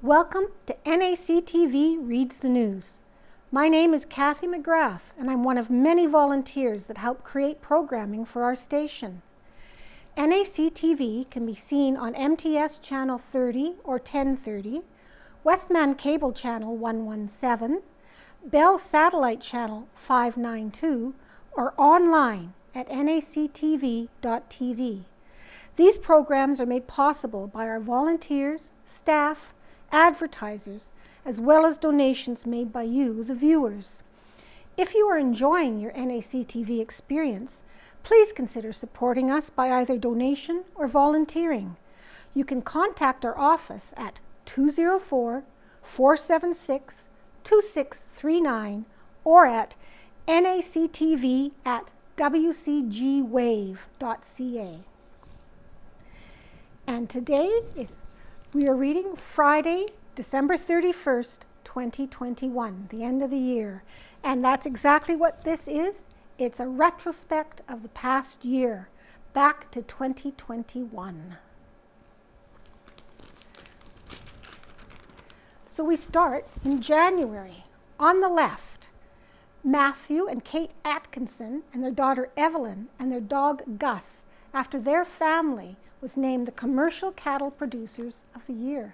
Welcome to NACTV Reads the News. My name is Cathy McGrath, and I'm one of many volunteers that help create programming for our station. NACTV can be seen on MTS Channel 30 or 1030, Westman Cable Channel 117, Bell Satellite Channel 592, or online at nactv.tv. These programs are made possible by our volunteers, staff, advertisers, as well as donations made by you, the viewers. If you are enjoying your NACTV experience, please consider supporting us by either donation or volunteering. You can contact our office at 204-476-2639 or at nactv@wcgwave.ca. And today we are reading Friday, December 31st, 2021, the end of the year. And that's exactly what this is. It's a retrospect of the past year, back to 2021. So we start in January. On the left, Matthew and Kate Atkinson and their daughter Evelyn and their dog Gus, after their family was named the Commercial Cattle Producers of the Year.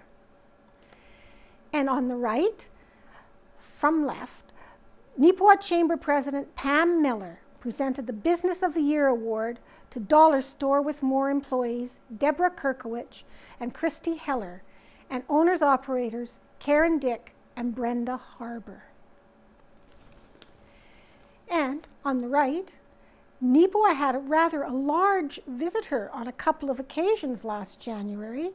And on the right, from left, Neepawa Chamber President Pam Miller presented the Business of the Year Award to Dollar Store with More employees Deborah Kirkowicz and Christy Heller, and owners-operators Karen Dick and Brenda Harbour. And on the right, Neepawa had a large visitor on a couple of occasions last January.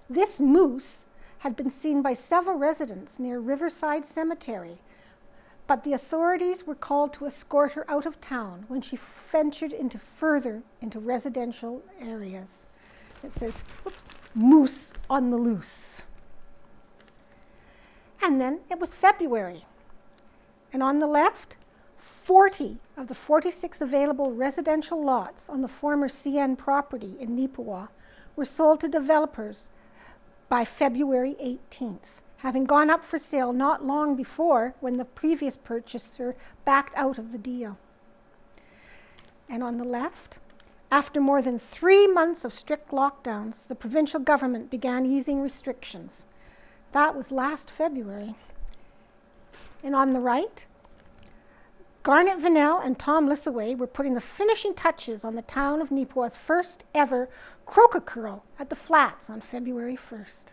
This moose had been seen by several residents near Riverside Cemetery, but the authorities were called to escort her out of town when she ventured further into residential areas. It says, moose on the loose. And then it was February. And on the left, 40 of the 46 available residential lots on the former CN property in Neepawa were sold to developers by February 18th, having gone up for sale not long before when the previous purchaser backed out of the deal. And on the left, after more than 3 months of strict lockdowns, the provincial government began easing restrictions. That was last February. And on the right, Garnet Vanell and Tom Lissaway were putting the finishing touches on the town of Neepawa's first ever croaker curl at the Flats on February 1st.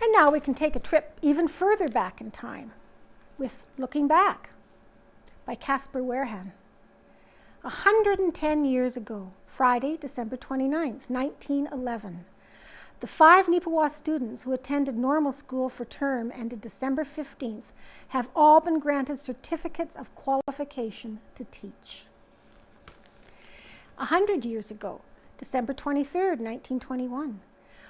And now we can take a trip even further back in time with Looking Back by Casper Warehan. 110 years ago, Friday, December 29th, 1911, the 5 Neepawa students who attended normal school for term ended December 15th have all been granted certificates of qualification to teach. 100 years ago, December 23rd, 1921,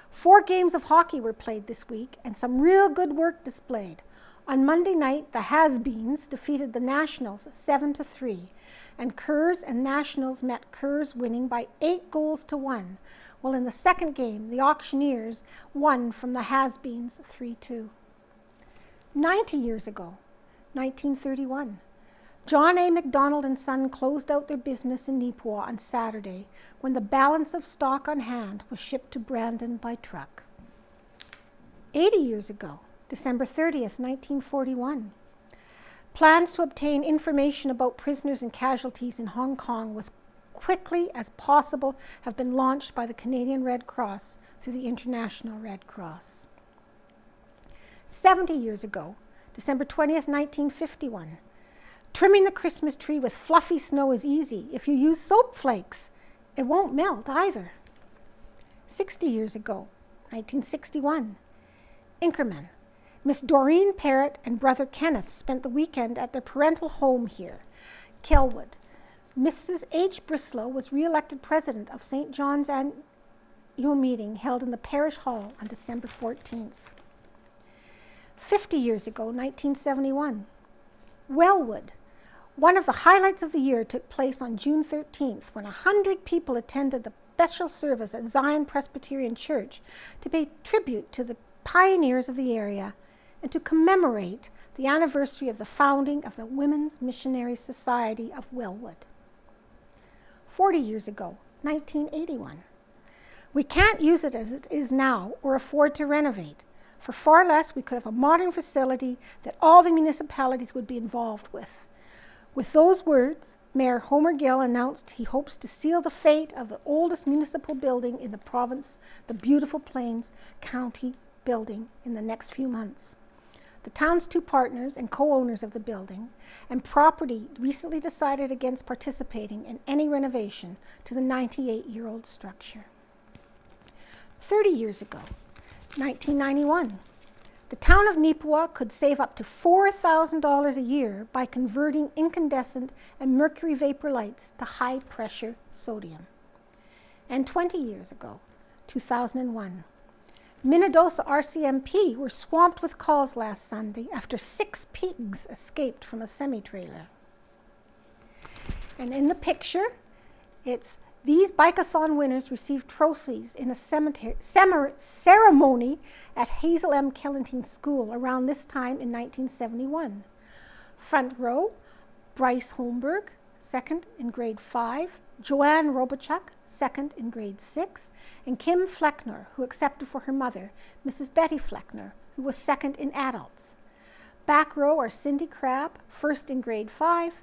4 games of hockey were played this week and some real good work displayed. On Monday night, the Has-Beens defeated the Nationals 7-3, and Kerrs and Nationals met Kerrs winning by 8-1. Well, in the second game, the Auctioneers won from the Has-Beens 3-2. 90 years ago, 1931, John A. MacDonald and Son closed out their business in Neepawa on Saturday when the balance of stock on hand was shipped to Brandon by truck. 80 years ago, December 30th, 1941, plans to obtain information about prisoners and casualties in Hong Kong was quickly as possible have been launched by the Canadian Red Cross through the International Red Cross. 70 years ago, December 20th, 1951, trimming the Christmas tree with fluffy snow is easy. If you use soap flakes, it won't melt either. 60 years ago, 1961, Inkerman, Miss Doreen Parrott and brother Kenneth spent the weekend at their parental home here, Kelwood. Mrs. H. Brislow was re-elected president of St. John's annual meeting held in the parish hall on December 14th. 50 years ago, 1971, Wellwood, One of the highlights of the year took place on June 13th when 100 people attended the special service at Zion Presbyterian Church to pay tribute to the pioneers of the area and to commemorate the anniversary of the founding of the Women's Missionary Society of Wellwood. 40 years ago, 1981. We can't use it as it is now or afford to renovate. For far less, we could have a modern facility that all the municipalities would be involved with. With those words, Mayor Homer Gill announced he hopes to seal the fate of the oldest municipal building in the province, the beautiful Plains County building, in the next few months. The town's two partners and co-owners of the building and property recently decided against participating in any renovation to the 98-year-old structure. 30 years ago, 1991, the town of Neepawa could save up to $4,000 a year by converting incandescent and mercury vapor lights to high-pressure sodium. And 20 years ago, 2001, Minnedosa RCMP were swamped with calls last Sunday after 6 pigs escaped from a semi-trailer. And in the picture, it's these bike-a-thon winners received trophies in a ceremony at Hazel M. Killington School around this time in 1971. Front row, Bryce Holmberg, second in grade 5, Joanne Robichuk, second in grade 6, and Kim Fleckner, who accepted for her mother, Mrs. Betty Fleckner, who was second in adults. Back row are Cindy Crabb, first in grade 5,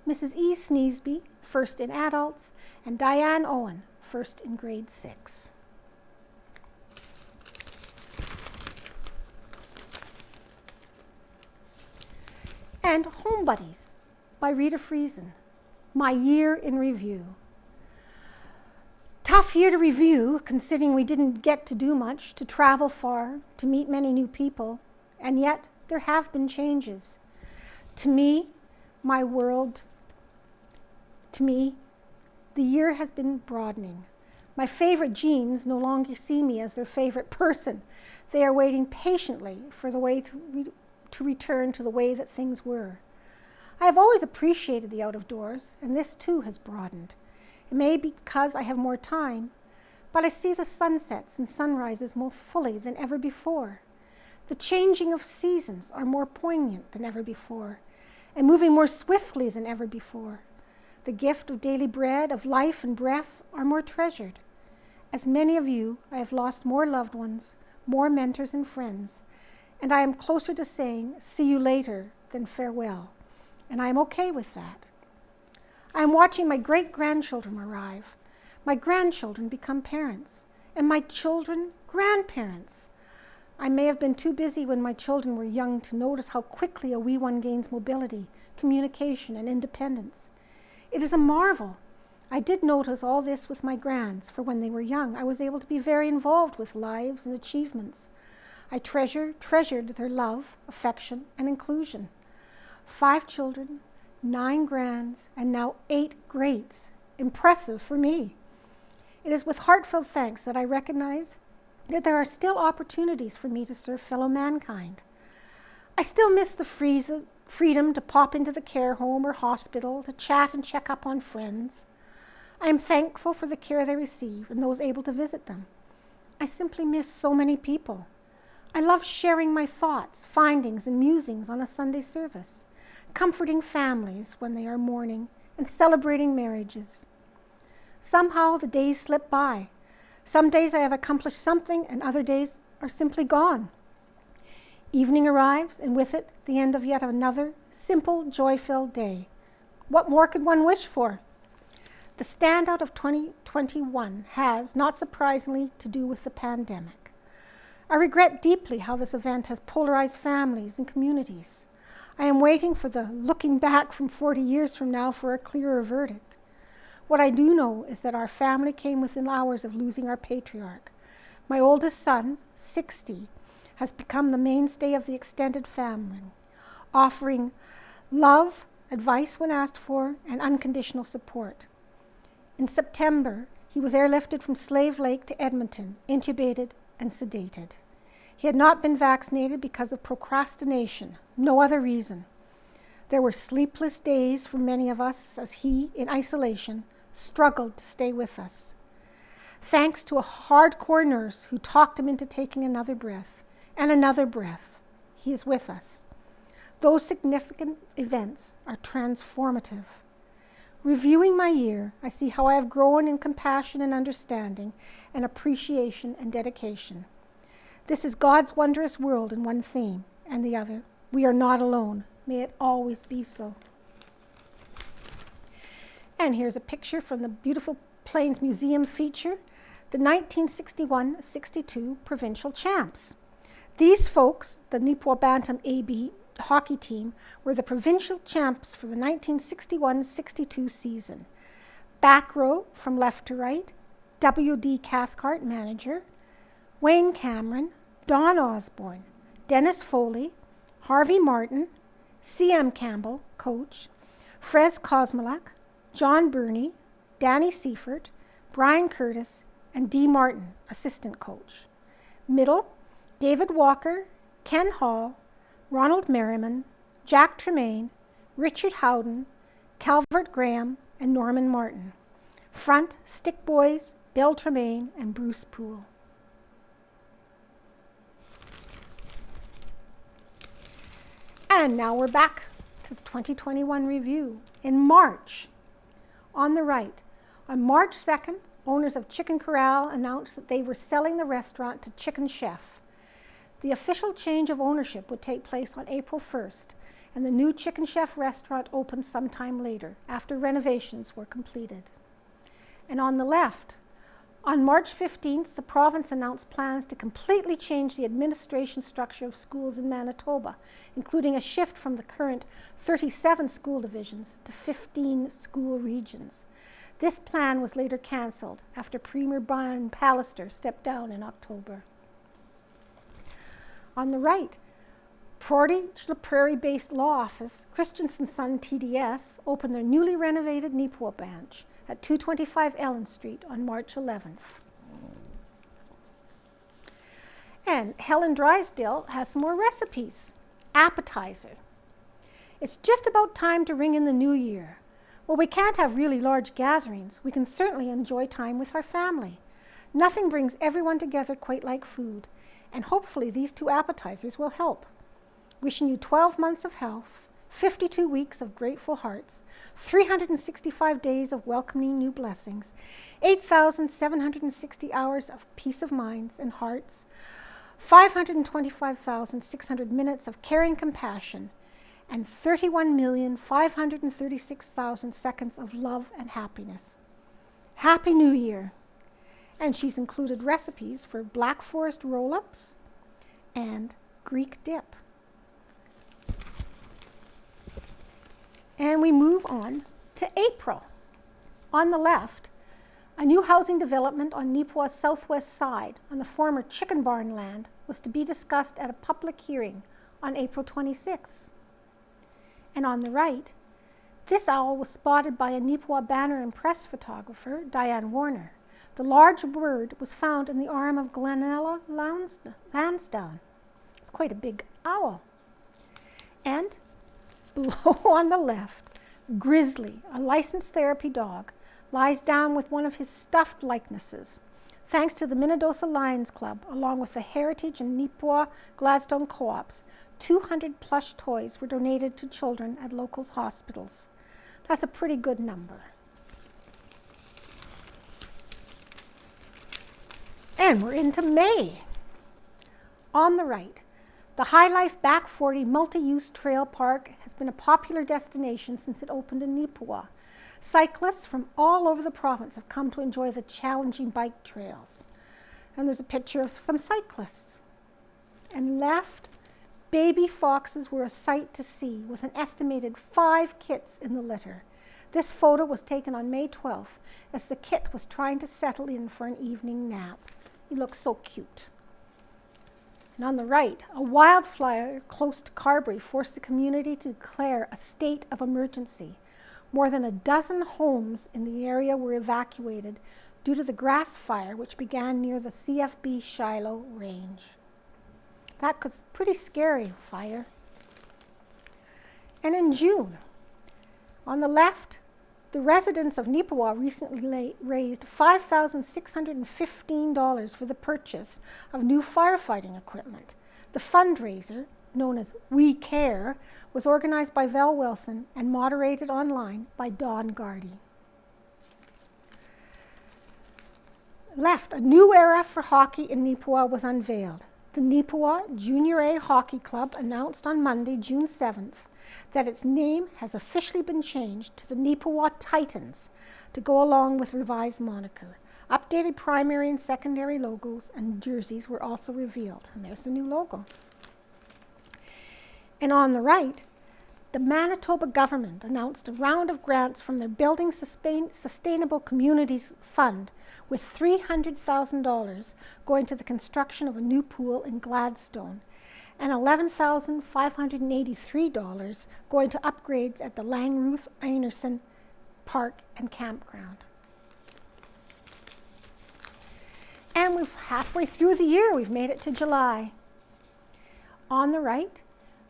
Mrs. E. Sneesby, first in adults, and Diane Owen, first in grade 6. And Home Buddies by Rita Friesen, My Year in Review. Tough year to review, considering we didn't get to do much, to travel far, to meet many new people, and yet there have been changes. To me, the year has been broadening. My favorite genes no longer see me as their favorite person. They are waiting patiently for the way to return to the way that things were. I have always appreciated the out of doors, and this too has broadened. It may be because I have more time, but I see the sunsets and sunrises more fully than ever before. The changing of seasons are more poignant than ever before, and moving more swiftly than ever before. The gift of daily bread, of life and breath, are more treasured. As many of you, I have lost more loved ones, more mentors and friends, and I am closer to saying, see you later, than farewell, and I am okay with that. I am watching my great-grandchildren arrive, my grandchildren become parents, and my children, grandparents. I may have been too busy when my children were young to notice how quickly a wee one gains mobility, communication, and independence. It is a marvel. I did notice all this with my grands, for when they were young, I was able to be very involved with lives and achievements. I treasured their love, affection, and inclusion. 5 children, 9 grands, and now 8 greats. Impressive for me. It is with heartfelt thanks that I recognize that there are still opportunities for me to serve fellow mankind. I still miss the freedom to pop into the care home or hospital to chat and check up on friends. I am thankful for the care they receive and those able to visit them. I simply miss so many people. I love sharing my thoughts, findings, and musings on a Sunday service, comforting families when they are mourning, and celebrating marriages. Somehow the days slip by. Some days I have accomplished something, and other days are simply gone. Evening arrives, and with it, the end of yet another simple, joy-filled day. What more could one wish for? The standout of 2021 has, not surprisingly, to do with the pandemic. I regret deeply how this event has polarized families and communities. I am waiting for the looking back from 40 years from now for a clearer verdict. What I do know is that our family came within hours of losing our patriarch. My oldest son, 60, has become the mainstay of the extended family, offering love, advice when asked for, and unconditional support. In September, he was airlifted from Slave Lake to Edmonton, intubated and sedated. He had not been vaccinated because of procrastination, no other reason. There were sleepless days for many of us as he, in isolation, struggled to stay with us. thanks to a hardcore nurse who talked him into taking another breath and another breath. He is with us. Those significant events are transformative. Reviewing my year, I see how I have grown in compassion and understanding and appreciation and dedication. This is God's wondrous world in one theme, and the other, we are not alone. May it always be so. And here's a picture from the beautiful Plains Museum feature, the 1961-62 provincial champs. These folks, the Neepawa Bantam AB hockey team, were the provincial champs for the 1961-62 season. Back row, from left to right, W.D. Cathcart, manager, Wayne Cameron, Don Osborne, Dennis Foley, Harvey Martin, C.M. Campbell, coach, Frez Kosmolak, John Burney, Danny Seifert, Brian Curtis, and D. Martin, assistant coach. Middle, David Walker, Ken Hall, Ronald Merriman, Jack Tremaine, Richard Howden, Calvert Graham, and Norman Martin. Front, Stick Boys, Bill Tremaine, and Bruce Poole. And now we're back to the 2021 review. In March, on the right, on March 2nd, owners of Chicken Corral announced that they were selling the restaurant to Chicken Chef. The official change of ownership would take place on April 1st, and the new Chicken Chef restaurant opened sometime later, after renovations were completed. And on the left, on March 15th, the province announced plans to completely change the administration structure of schools in Manitoba, including a shift from the current 37 school divisions to 15 school regions. This plan was later cancelled after Premier Brian Pallister stepped down in October. On the right, Portage La Prairie-based law office, Christensen Son TDS, opened their newly renovated Neepawa branch at 225 Ellen Street on March 11th. And Helen Drysdale has some more recipes. Appetizer. It's just about time to ring in the new year. Well, we can't have really large gatherings. We can certainly enjoy time with our family. Nothing brings everyone together quite like food, and hopefully these two appetizers will help. Wishing you 12 months of health, 52 weeks of grateful hearts, 365 days of welcoming new blessings, 8,760 hours of peace of minds and hearts, 525,600 minutes of caring compassion, and 31,536,000 seconds of love and happiness. Happy New Year! And she's included recipes for Black Forest roll-ups and Greek dip. And we move on to April. On the left, a new housing development on Neepawa's southwest side on the former chicken barn land was to be discussed at a public hearing on April 26th. And on the right, this owl was spotted by a Neepawa banner and press photographer, Diane Warner. The large bird was found in the arm of Glenella Lansdowne. It's quite a big owl. And below on the left, Grizzly, a licensed therapy dog, lies down with one of his stuffed likenesses. Thanks to the Minnedosa Lions Club, along with the Heritage and Neepawa Gladstone Co-ops, 200 plush toys were donated to children at local hospitals. That's a pretty good number. And we're into May. On the right, the High Life Back 40 multi-use trail park has been a popular destination since it opened in Neepawa. Cyclists from all over the province have come to enjoy the challenging bike trails. And there's a picture of some cyclists. And left, baby foxes were a sight to see, with an estimated 5 kits in the litter. This photo was taken on May 12th as the kit was trying to settle in for an evening nap. He looks so cute. And on the right, a wildfire close to Carberry forced the community to declare a state of emergency. More than a dozen homes in the area were evacuated due to the grass fire which began near the CFB Shiloh range. That was pretty scary fire. And in June, on the left, The residents of Neepawa recently raised $5,615 for the purchase of new firefighting equipment. The fundraiser, known as We Care, was organized by Val Wilson and moderated online by Don Gardy. A new era for hockey in Neepawa was unveiled. The Neepawa Junior A Hockey Club announced on Monday, June 7th, that its name has officially been changed to the Neepawa Titans to go along with revised moniker. Updated primary and secondary logos and jerseys were also revealed. And there's the new logo. And on the right, the Manitoba government announced a round of grants from their Building Sustainable Communities Fund, with $300,000 going to the construction of a new pool in Gladstone, and $11,583 going to upgrades at the Langruth Einarson Park and Campground. And we're halfway through the year. We've made it to July. On the right,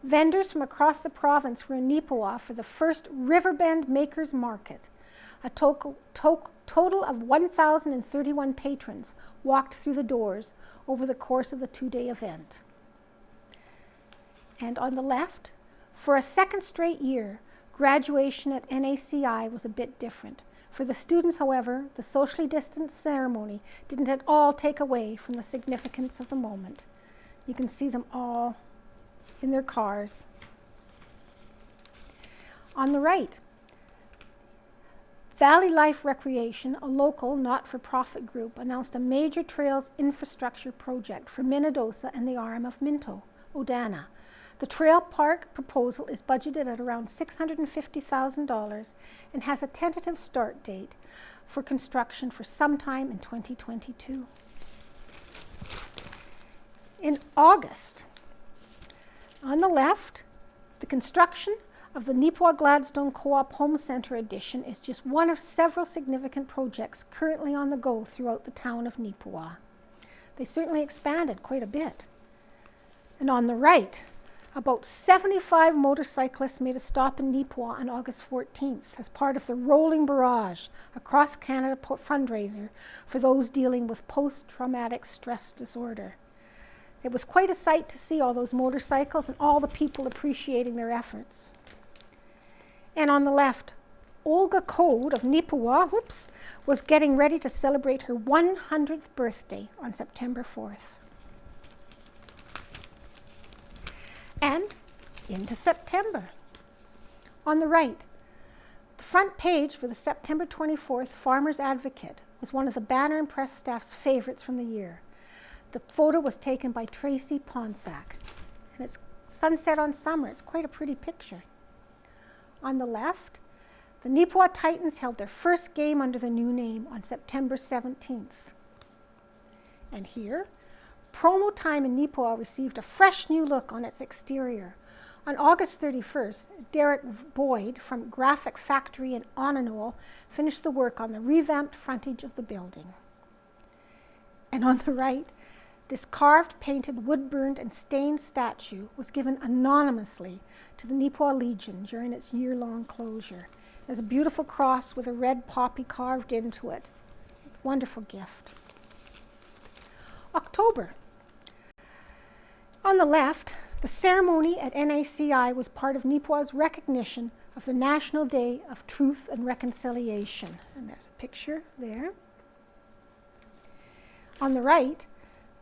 vendors from across the province were in Neepawa for the first Riverbend Makers Market. A total of 1,031 patrons walked through the doors over the course of the 2-day event. And on the left, for a second straight year, graduation at NACI was a bit different. For the students, however, the socially distanced ceremony didn't at all take away from the significance of the moment. You can see them all in their cars. On the right, Valley Life Recreation, a local not-for-profit group, announced a major trails infrastructure project for Minnedosa and the arm of Minto, Odana. The trail park proposal is budgeted at around $650,000 and has a tentative start date for construction for sometime in 2022. In August, on the left, the construction of the Neepawa Gladstone Co-op Home Center addition is just one of several significant projects currently on the go throughout the town of Neepawa. They certainly expanded quite a bit. And on the right, about 75 motorcyclists made a stop in Neepawa on August 14th as part of the Rolling Barrage, a cross-Canada fundraiser for those dealing with post-traumatic stress disorder. It was quite a sight to see all those motorcycles and all the people appreciating their efforts. And on the left, Olga Code of Neepawa, was getting ready to celebrate her 100th birthday on September 4th. And into September. On the right, the front page for the September 24th Farmers Advocate was one of the banner and press staff's favorites from the year. The photo was taken by Tracy Ponsack, and it's sunset on summer. It's quite a pretty picture. On the left, the Neepawa Titans held their first game under the new name on September 17th. And here, Promo Time in Neepawa received a fresh new look on its exterior. On August 31st, Derek Boyd from Graphic Factory in Onanoul finished the work on the revamped frontage of the building. And on the right, this carved, painted, wood-burned, and stained statue was given anonymously to the Neepawa Legion during its year-long closure. There's a beautiful cross with a red poppy carved into it. Wonderful gift. October. On the left, the ceremony at NACI was part of Neepawa's recognition of the National Day of Truth and Reconciliation. And there's a picture there. On the right,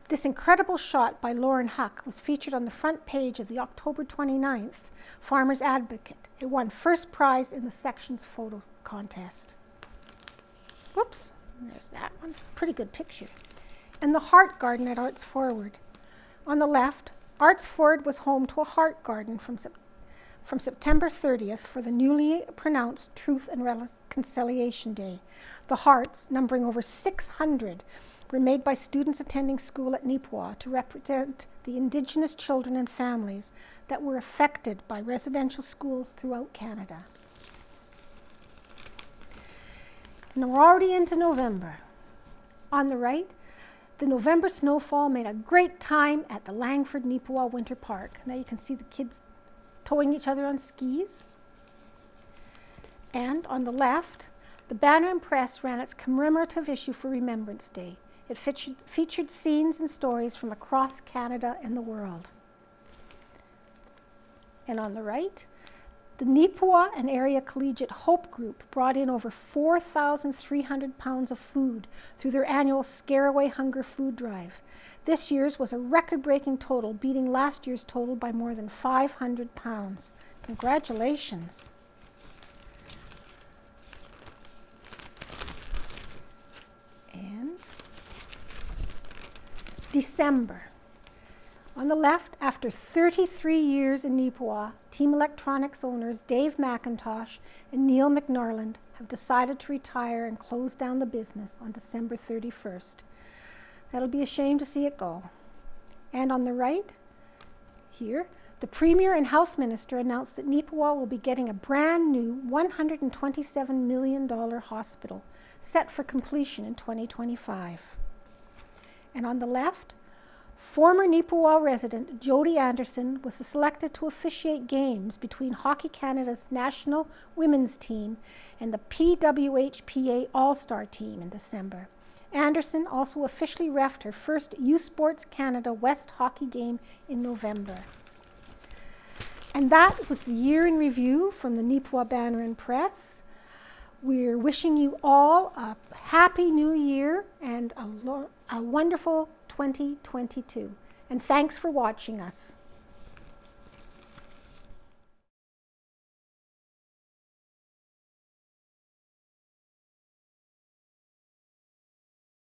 this incredible shot by Lauren Huck was featured on the front page of the October 29th Farmers Advocate. It won first prize in the section's photo contest. Whoops, there's that one. It's a pretty good picture. And the Heart Garden at Arts Forward. On the left, Arts Forward was home to a heart garden from September 30th for the newly pronounced Truth and Reconciliation Day. The hearts, numbering over 600, were made by students attending school at Neepawa to represent the Indigenous children and families that were affected by residential schools throughout Canada. And we're already into November. On the right, the November snowfall made a great time at the Langford Neepawa Winter Park. Now you can see the kids towing each other on skis. And on the left, the Banner and Press ran its commemorative issue for Remembrance Day. It featured scenes and stories from across Canada and the world. And on the right, the Neepawa and Area Collegiate Hope Group brought in over 4,300 pounds of food through their annual Scare Away Hunger food drive. This year's was a record-breaking total, beating last year's total by more than 500 pounds. Congratulations. And December. On the left, after 33 years in Neepawa, Team Electronics owners Dave McIntosh and Neil McNorland have decided to retire and close down the business on December 31st. That'll be a shame to see it go. And on the right, here, the Premier and Health Minister announced that Neepawa will be getting a brand new $127 million hospital set for completion in 2025. And on the left, former Neepawa resident Jody Anderson was selected to officiate games between Hockey Canada's national women's team and the PWHPA All-Star team in December. Anderson also officially refed her first U Sports Canada West hockey game in November. And that was the year in review from the Neepawa Banner and Press. We're wishing you all a happy new year and a wonderful 2022. And thanks for watching us.